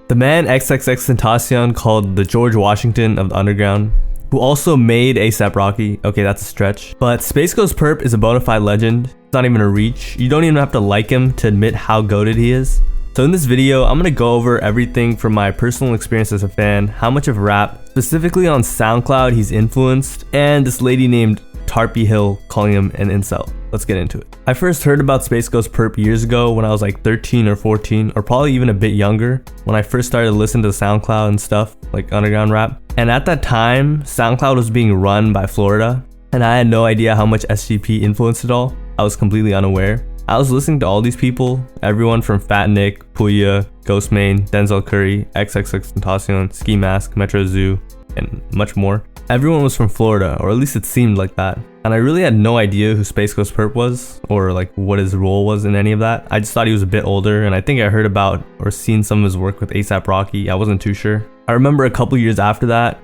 The man XXXTentacion, called the George Washington of the underground, who also made A$AP Rocky. Okay, that's a stretch. But SpaceGhostPurrp is a bona fide legend. It's not even a reach. You don't even have to like him to admit how goated he is. So in this video, I'm gonna go over everything from my personal experience as a fan, how much of rap, specifically on SoundCloud, he's influenced, and this lady named Tarpy Hill calling him an incel. Let's get into it. I first heard about SpaceGhostPurrp years ago when I was like 13 or 14, or probably even a bit younger, when I first started listening to SoundCloud and stuff, like underground rap. And at that time, SoundCloud was being run by Florida, and I had no idea how much SGP influenced it all. I was completely unaware. I was listening to all these people, everyone from Fat Nick, Puya, Ghostmane, Denzel Curry, XXXTentacion, Ski Mask, Metro Zoo, and much more. Everyone was from Florida, or at least it seemed like that. And I really had no idea who SpaceGhostPurrp was, or like what his role was in any of that. I just thought he was a bit older, and I think I heard about or seen some of his work with A$AP Rocky. I wasn't too sure. I remember a couple years after that,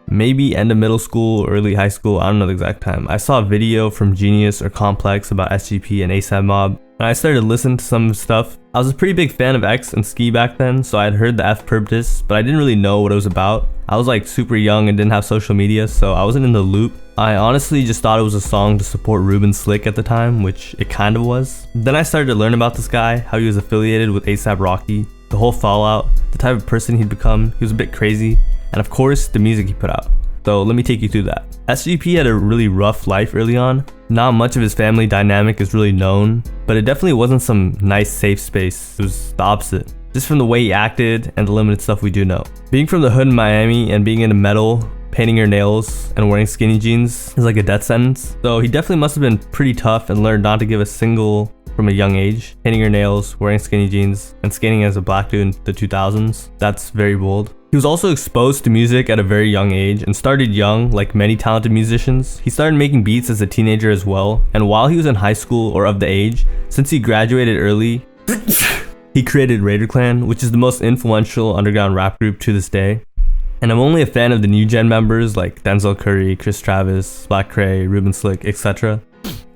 maybe end of middle school, early high school, I don't know the exact time, I saw a video from Genius or Complex about SGP and A$AP Mob, and I started listening to some stuff. I was a pretty big fan of X and Ski back then, so I had heard the F-Perp diss, but I didn't really know what it was about. I was like super young and didn't have social media, so I wasn't in the loop. I honestly just thought it was a song to support Ruben Slick at the time, which it kind of was. Then I started to learn about this guy, how he was affiliated with A$AP Rocky, the whole fallout, the type of person he'd become. He was a bit crazy, and of course the music he put out. So let me take you through that. SGP had a really rough life early on. Not much of his family dynamic is really known, but it definitely wasn't some nice safe space. It was the opposite, just from the way he acted and the limited stuff we do know. Being from the hood in Miami and being into metal, painting your nails, and wearing skinny jeans is like a death sentence. So he definitely must have been pretty tough and learned not to give a single from a young age. Painting your nails, wearing skinny jeans, and skating as a black dude in the 2000s. That's very bold. He was also exposed to music at a very young age and started young, like many talented musicians. He started making beats as a teenager as well, and while he was in high school or of the age, since he graduated early, he created Raider Clan, which is the most influential underground rap group to this day. And I'm only a fan of the new gen members like Denzel Curry, Chris Travis, Black Cray, Ruben Slick, etc.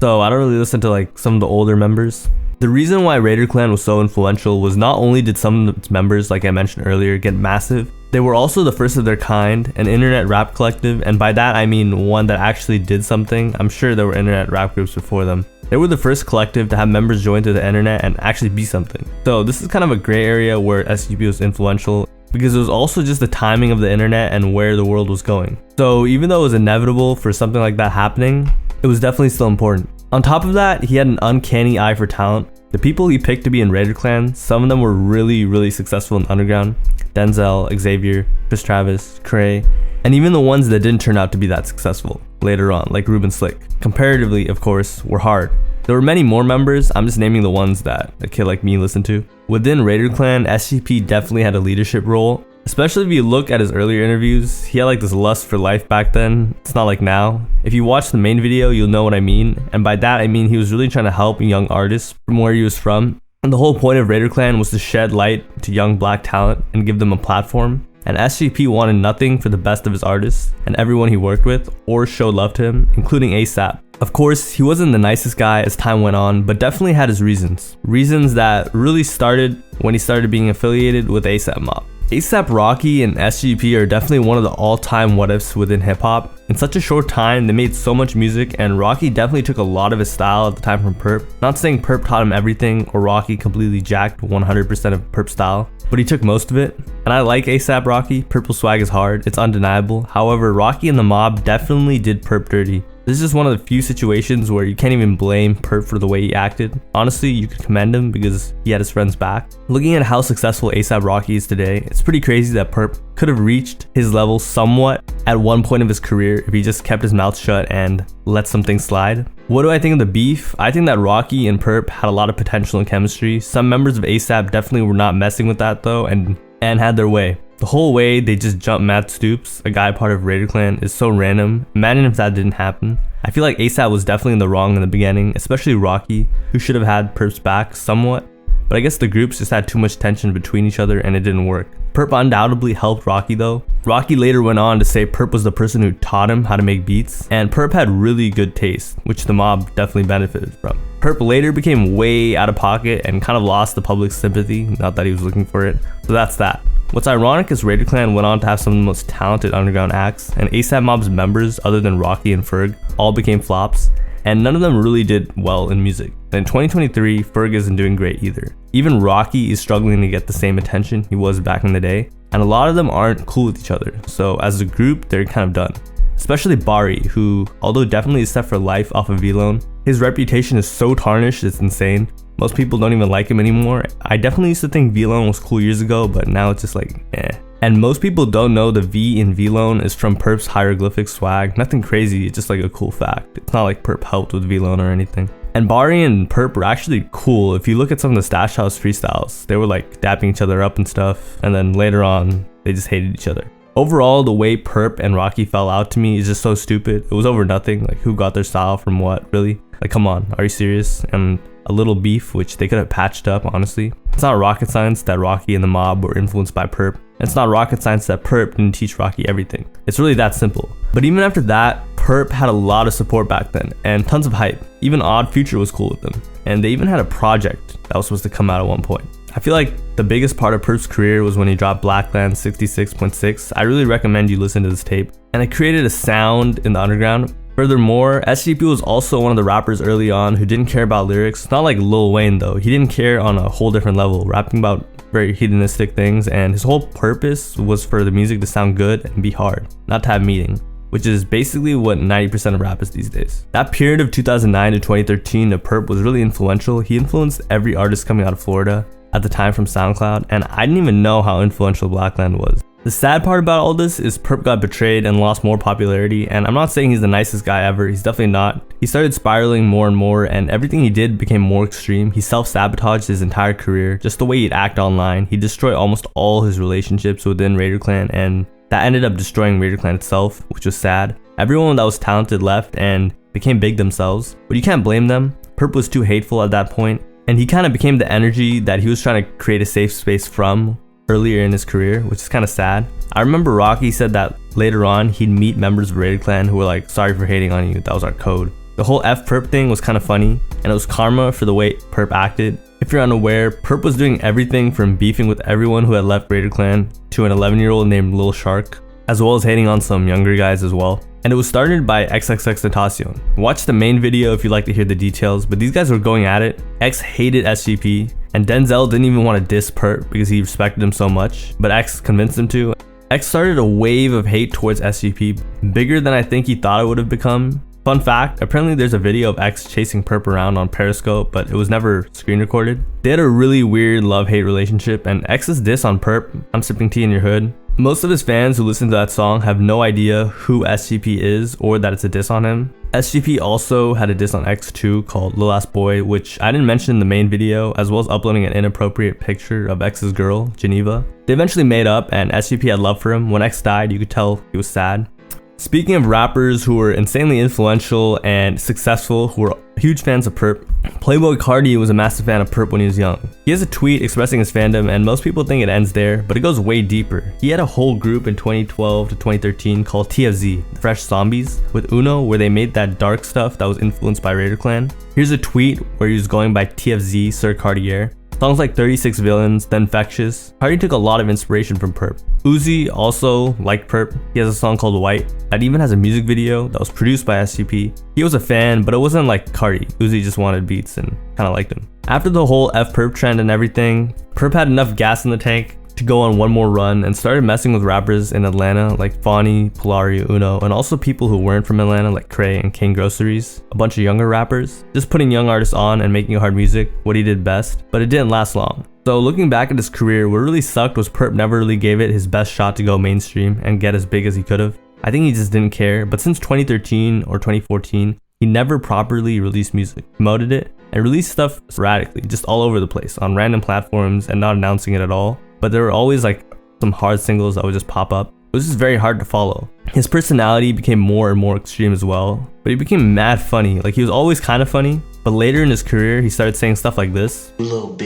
So I don't really listen to like some of the older members. The reason why Raider Clan was so influential was not only did some of its members, like I mentioned earlier, get massive, they were also the first of their kind, an internet rap collective, and by that I mean one that actually did something. I'm sure there were internet rap groups before them. They were the first collective to have members join to the internet and actually be something. So this is kind of a gray area where SGP was influential, because it was also just the timing of the internet and where the world was going. So even though it was inevitable for something like that happening, it was definitely still important. On top of that, he had an uncanny eye for talent. The people he picked to be in Raider Clan, some of them were really successful in underground. Denzel, Xavier, Chris Travis, Cray, and even the ones that didn't turn out to be that successful later on, like Ruben Slick, comparatively, of course, were hard. There were many more members, I'm just naming the ones that a kid like me listened to. Within Raider Clan, SGP definitely had a leadership role, especially if you look at his earlier interviews. He had like this lust for life back then. It's not like now. If you watch the main video, you'll know what I mean, and by that I mean he was really trying to help young artists from where he was from. And the whole point of Raider Clan was to shed light to young black talent and give them a platform. And SGP wanted nothing for the best of his artists and everyone he worked with or showed love to him, including A$AP. Of course, he wasn't the nicest guy as time went on, but definitely had his reasons. Reasons that really started when he started being affiliated with A$AP Mob. A$AP Rocky and SGP are definitely one of the all-time what-ifs within hip-hop. In such a short time, they made so much music, and Rocky definitely took a lot of his style at the time from Perp. Not saying Perp taught him everything, or Rocky completely jacked 100% of Perp's style, but he took most of it. And I like A$AP Rocky. Purple swag is hard, it's undeniable. However, Rocky and the Mob definitely did Perp dirty. This is just one of the few situations where you can't even blame Perp for the way he acted. Honestly, you could commend him because he had his friends back. Looking at how successful A$AP Rocky is today, it's pretty crazy that Perp could have reached his level somewhat at one point of his career if he just kept his mouth shut and let some things slide. What do I think of the beef? I think that Rocky and Perp had a lot of potential and chemistry. Some members of A$AP definitely were not messing with that though and had their way. The whole way they just jumped Matt Stoops, a guy part of Raider Clan, is so random. Imagine if that didn't happen. I feel like A$AP was definitely in the wrong in the beginning, especially Rocky, who should have had Perp's back somewhat. But I guess the groups just had too much tension between each other and it didn't work. Perp undoubtedly helped Rocky though. Rocky later went on to say Perp was the person who taught him how to make beats, and Perp had really good taste, which the Mob definitely benefited from. Perp later became way out of pocket and kind of lost the public's sympathy, not that he was looking for it. So that's that. What's ironic is Raider Clan went on to have some of the most talented underground acts, and ASAP Mob's members, other than Rocky and Ferg, all became flops, and none of them really did well in music. And in 2023, Ferg isn't doing great either. Even Rocky is struggling to get the same attention he was back in the day, and a lot of them aren't cool with each other, so as a group, they're kind of done. Especially Bari, who, although definitely is set for life off of V-Lone, his reputation is so tarnished it's insane. Most people don't even like him anymore. I definitely used to think V-Lone was cool years ago, but now it's just like, eh. And most people don't know the V in V-Lone is from Purp's hieroglyphic swag. Nothing crazy, it's just like a cool fact. It's not like Purp helped with V-Lone or anything. And Bari and Purp were actually cool. If you look at some of the Stash House freestyles, they were like dapping each other up and stuff, and then later on, they just hated each other. Overall, the way Purp and Rocky fell out to me is just so stupid. It was over nothing, like who got their style from what, really? Like come on, are you serious? And a little beef, which they could have patched up, honestly. It's not rocket science that Rocky and the mob were influenced by Purp. It's not rocket science that Purp didn't teach Rocky everything. It's really that simple. But even after that, Purp had a lot of support back then, and tons of hype. Even Odd Future was cool with them. And they even had a project that was supposed to come out at one point. I feel like the biggest part of Purp's career was when he dropped Blackland 66.6. I really recommend you listen to this tape. And it created a sound in the underground. Furthermore, SGP was also one of the rappers early on who didn't care about lyrics. Not like Lil Wayne though. He didn't care on a whole different level, rapping about very hedonistic things, and his whole purpose was for the music to sound good and be hard, not to have meaning, which is basically what 90% of rap is these days. That period of 2009 to 2013 of Purp was really influential. He influenced every artist coming out of Florida at the time from SoundCloud, and I didn't even know how influential Blackland was. The sad part about all this is Purp got betrayed and lost more popularity, and I'm not saying he's the nicest guy ever, he's definitely not. He started spiraling more and more, and everything he did became more extreme. He self-sabotaged his entire career, just the way he'd act online. He destroyed almost all his relationships within Raider Clan, and that ended up destroying Raider Clan itself, which was sad. Everyone that was talented left and became big themselves, but you can't blame them. Purp was too hateful at that point, and he kind of became the energy that he was trying to create a safe space from earlier in his career, which is kind of sad. I remember Rocky said that later on he'd meet members of Raider Clan who were like, sorry for hating on you, that was our code. The whole F-Purp thing was kind of funny, and it was karma for the way Purp acted. If you're unaware, Purp was doing everything from beefing with everyone who had left Raider Clan to an 11-year-old named Lil Shark, as well as hating on some younger guys as well. And it was started by XXXTentacion. Watch the main video if you'd like to hear the details, but these guys were going at it. X hated SGP, and Denzel didn't even want to diss Purp because he respected him so much, but X convinced him to. X started a wave of hate towards SGP, bigger than I think he thought it would have become. Fun fact, apparently there's a video of X chasing Purp around on Periscope, but it was never screen recorded. They had a really weird love-hate relationship, and X's diss on Purp, I'm sipping tea in your hood. Most of his fans who listen to that song have no idea who SGP is or that it's a diss on him. SGP also had a diss on X too called Lil Ass Boy, which I didn't mention in the main video, as well as uploading an inappropriate picture of X's girl, Geneva. They eventually made up, and SGP had love for him. When X died, you could tell he was sad. Speaking of rappers who were insanely influential and successful, who were huge fans of Purp, Playboi Carti was a massive fan of Purp when he was young. He has a tweet expressing his fandom, and most people think it ends there, but it goes way deeper. He had a whole group in 2012 to 2013 called TFZ, the Fresh Zombies, with Uno, where they made that dark stuff that was influenced by Raider Clan. Here's a tweet where he was going by TFZ Sir Cartier. Songs like 36 Villains, The Infectious. Carti took a lot of inspiration from Purp. Uzi also liked Purp. He has a song called White that even has a music video that was produced by SGP. He was a fan, but it wasn't like Carti. Uzi just wanted beats and kind of liked him. After the whole F-Purp trend and everything, Purp had enough gas in the tank to go on one more run and started messing with rappers in Atlanta like Fawny, Polari, Uno, and also people who weren't from Atlanta like Cray and King Groceries, a bunch of younger rappers, just putting young artists on and making hard music, what he did best, but it didn't last long. So looking back at his career, what really sucked was Purp never really gave it his best shot to go mainstream and get as big as he could have. I think he just didn't care, but since 2013 or 2014, he never properly released music, promoted it, and released stuff sporadically, just all over the place, on random platforms and not announcing it at all. But there were always like some hard singles that would just pop up. It was just very hard to follow. His personality became more and more extreme as well, but he became mad funny. Like he was always kind of funny, but later in his career, he started saying stuff like this. Little bitch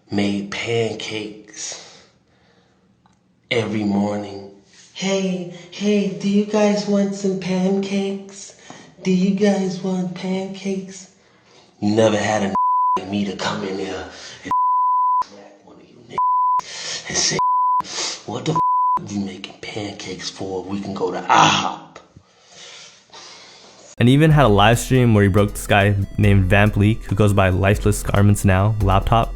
made pancakes every morning. Hey, do you guys want some pancakes? Do you guys want pancakes? You never had a like me to come in there and and say What the f you making pancakes for? We can go to IHOP. And even had a live stream where he broke this guy named Vamp Leak, who goes by Lifeless Garments Now laptop.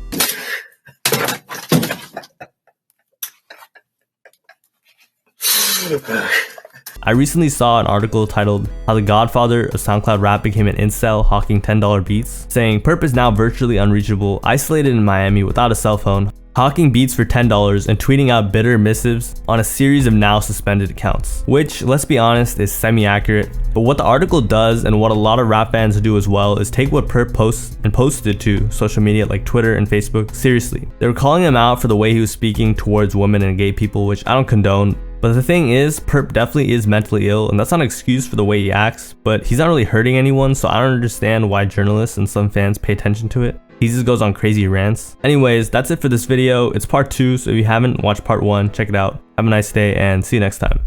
I recently saw an article titled How the Godfather of SoundCloud Rap Became an Incel Hawking $10 Beats, saying Perp is now virtually unreachable, isolated in Miami without a cell phone, hawking beats for $10 and tweeting out bitter missives on a series of now suspended accounts. Which, let's be honest, is semi-accurate, but what the article does and what a lot of rap fans do as well is take what Perp posts and posted to social media like Twitter and Facebook seriously. They were calling him out for the way he was speaking towards women and gay people, which I don't condone. But the thing is, Perp definitely is mentally ill, and that's not an excuse for the way he acts, but he's not really hurting anyone, so I don't understand why journalists and some fans pay attention to it. He just goes on crazy rants. Anyways, that's it for this video. It's part 2, so if you haven't watched part 1, check it out. Have a nice day, and see you next time.